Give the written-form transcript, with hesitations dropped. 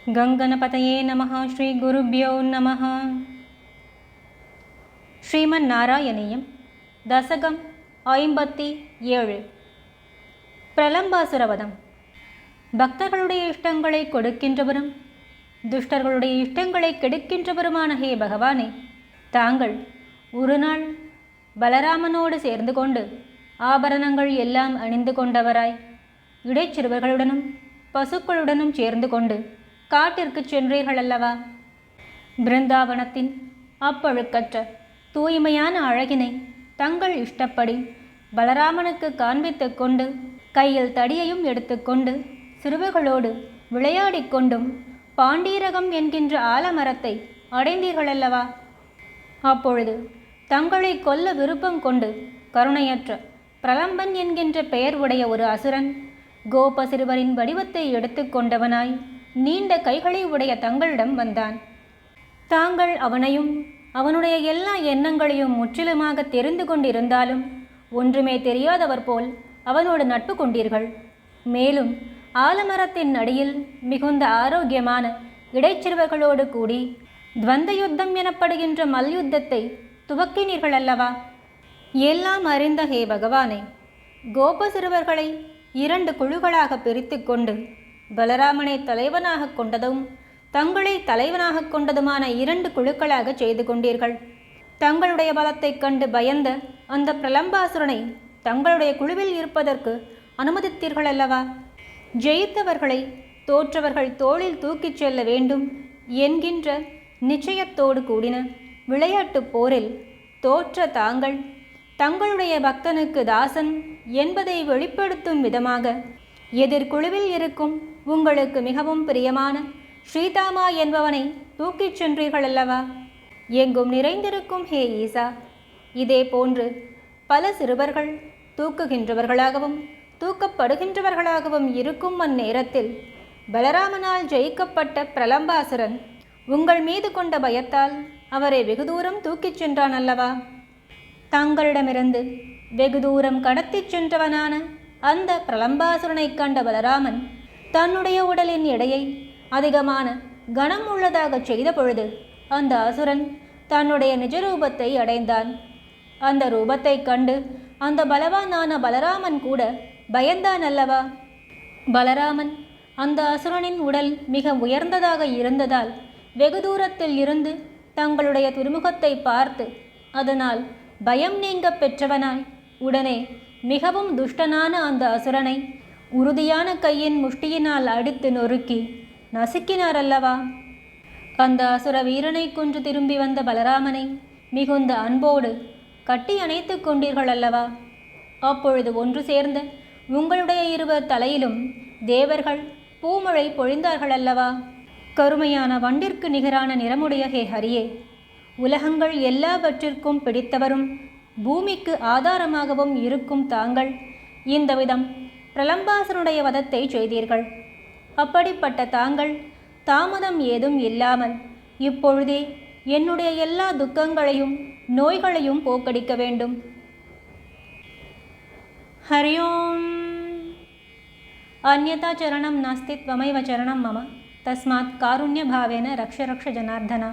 गंगणपतये नमः. श्री गुरुभ्यो नमः. ஸ்ரீமன்னாராயணியம் தசகம் 57. பிரலம்பாசுரவதம். பக்தர்களுடைய இஷ்டங்களை கொடுக்கின்றவரும் துஷ்டர்களுடைய இஷ்டங்களை கெடுக்கின்றவருமான ஹே பகவானே, தாங்கள் ஒரு நாள் பலராமனோடு சேர்ந்து கொண்டு ஆபரணங்கள் எல்லாம் அணிந்து கொண்டவராய் இடைச்சிறுவர்களுடனும் பசுக்களுடனும் சேர்ந்து கொண்டு காட்டிற்கு சென்றீர்கள் அல்லவா? பிருந்தாவனத்தின் அப்பழுக்கற்ற தூய்மையான அழகினை தங்கள் இஷ்டப்படி பலராமனுக்கு காண்பித்து கொண்டு கையில் தடியையும் எடுத்துக்கொண்டு சிறுவர்களோடு விளையாடிக் கொண்டும் பாண்டீரகம் என்கின்ற ஆலமரத்தை அடைந்தீர்களல்லவா? அப்பொழுது தங்களை கொல்ல விருப்பம் கொண்டு கருணையற்ற பிரலம்பன் என்கின்ற பெயர் உடைய ஒரு அசுரன் கோப சிறுவரின் வடிவத்தை எடுத்துக்கொண்டவனாய் நீண்ட கைகளை உடைய தங்களிடம் வந்தான். தாங்கள் அவனையும் அவனுடைய எல்லா எண்ணங்களையும் முற்றிலுமாக தெரிந்து கொண்டிருந்தாலும் ஒன்றுமே தெரியாதவர் போல் அவனோடு நட்பு கொண்டீர்கள். மேலும் ஆலமரத்தின் அடியில் மிகுந்த ஆரோக்கியமான இடைச்சிறுவர்களோடு கூடி துவந்த யுத்தம் எனப்படுகின்ற மல்யுத்தத்தை துவக்கினீர்கள் அல்லவா? எல்லாம் அறிந்த ஹே பகவானே, கோப சிறுவர்களை 2 குழுக்களாக பிரித்து கொண்டு பலராமனை தலைவனாக கொண்டதும் தங்களை தலைவனாக கொண்டதுமான 2 குழுக்களாக செய்து கொண்டீர்கள். தங்களுடைய பலத்தைக் கண்டு பயந்த அந்த பிரலம்பாசுரனை தங்களுடைய குழுவில் இருப்பதற்கு அனுமதித்தீர்கள் அல்லவா? ஜெயித்தவர்களை தோற்றவர்கள் தோளில் தூக்கிச் செல்ல வேண்டும் என்கின்ற நிச்சயத்தோடு கூடின விளையாட்டு போரில் தோற்ற தாங்கள் தங்களுடைய பக்தனுக்கு தாசன் என்பதை வெளிப்படுத்தும் விதமாக எதிர்குழுவில் இருக்கும் உங்களுக்கு மிகவும் பிரியமான ஸ்ரீதாமா என்பவனை தூக்கிச் சென்றீர்கள் அல்லவா? எங்கும் நிறைந்திருக்கும் ஹே ஈசா, இதே போன்று பல சிறுவர்கள் தூக்குகின்றவர்களாகவும் தூக்கப்படுகின்றவர்களாகவும் இருக்கும் அந்நேரத்தில் பலராமனால் ஜெயிக்கப்பட்ட பிரலம்பாசுரன் உங்கள் மீது கொண்ட பயத்தால் அவரை வெகு தூரம் தூக்கிச் சென்றான் அல்லவா? தங்களிடமிருந்து வெகு தூரம் கடத்திச் சென்றவனான அந்த பிரலம்பாசுரனை கண்ட பலராமன் தன்னுடைய உடலின் எடையை அதிகமான கனம் உள்ளதாக செய்த பொழுது அந்த அசுரன் தன்னுடைய நிஜரூபத்தை அடைந்தான். அந்த ரூபத்தை கண்டு அந்த பலவானான பலராமன் கூட பயந்தான் அல்லவா? பலராமன் அந்த அசுரனின் உடல் மிக உயர்ந்ததாக இருந்ததால் வெகு தூரத்தில் இருந்து தங்களுடைய திருமுகத்தை பார்த்து அதனால் பயம் நீங்க பெற்றவனாய் உடனே மிகவும் துஷ்டனான அந்த அசுரனை உறுதியான கையின் முஷ்டியினால் அடித்து நொறுக்கி நசுக்கினார் அல்லவா? அந்த அசுர வீரனை கொன்று திரும்பி வந்த பலராமனை மிகுந்த அன்போடு கட்டி அணைத்து கொண்டீர்கள் அல்லவா? அப்பொழுது ஒன்று சேர்ந்த உங்களுடைய 2 தலையிலும் தேவர்கள் பூமழை பொழிந்தார்கள் அல்லவா? கருமையான வண்டிற்கு நிகரான நிறமுடைய ஹே ஹரியே, உலகங்கள் எல்லாவற்றிற்கும் பிடித்தவரும் பூமிக்கு ஆதாரமாகவும் இருக்கும் தாங்கள் இந்த விதம் பிரலம்பாசனுடைய வதத்தை செய்தீர்கள். அப்படிப்பட்ட தாங்கள் தாமதம் ஏதும் இல்லாமல் இப்பொழுதே என்னுடைய எல்லா துக்கங்களையும் நோய்களையும் போக்கடிக்க வேண்டும். ஹரி ஓம். அன்யதா சரணம் நாஸ்தி த்வமைவ சரணம் மம தஸ்மாத் காருண்ய பாவேன ரக்ஷ ரக்ஷ ஜனார்தனா.